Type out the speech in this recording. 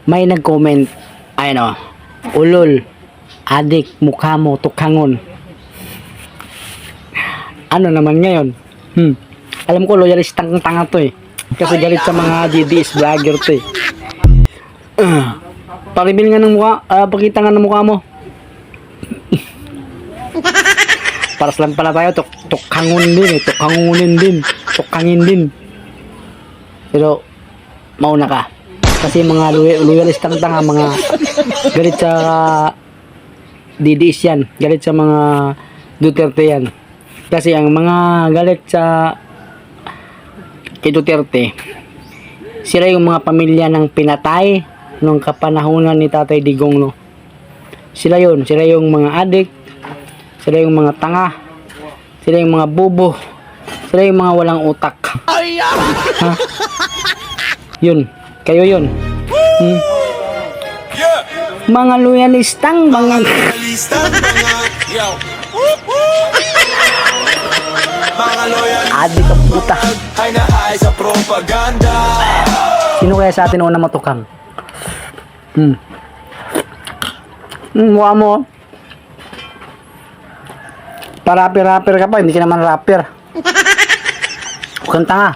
May nag-comment, ay no, ulol, adik, mukha mo, tukhangon. Ano naman ngayon? Alam ko, loyalistang tanga to eh. Kasi galit sa mga GDS vlogger to eh. Paribil nga ng mukha, pakita nga ng mukha mo. Paras lang pala tayo, tukhangon din eh, tukhangunin din, tukhangin din. Pero, mauna ka. Kasi mga loyalistang tanga, mga galit sa DDS yan, galit sa mga Duterte yan. Kasi ang mga galit sa kay Duterte, sila yung mga pamilya ng pinatay nung kapanahunan ni Tatay Digong, no. Sila yung mga adik, sila yung mga tanga, sila yung mga bobo, sila yung mga walang utak. Ha? Yun, kayo yun. Mga loyalistang mga adik ka puta. Ay naay sa propaganda. Sino kaya sa atin una matukang? Mukha mo. Pa-rapper ka pa, hindi ka naman rapper. Huwag kang tanga.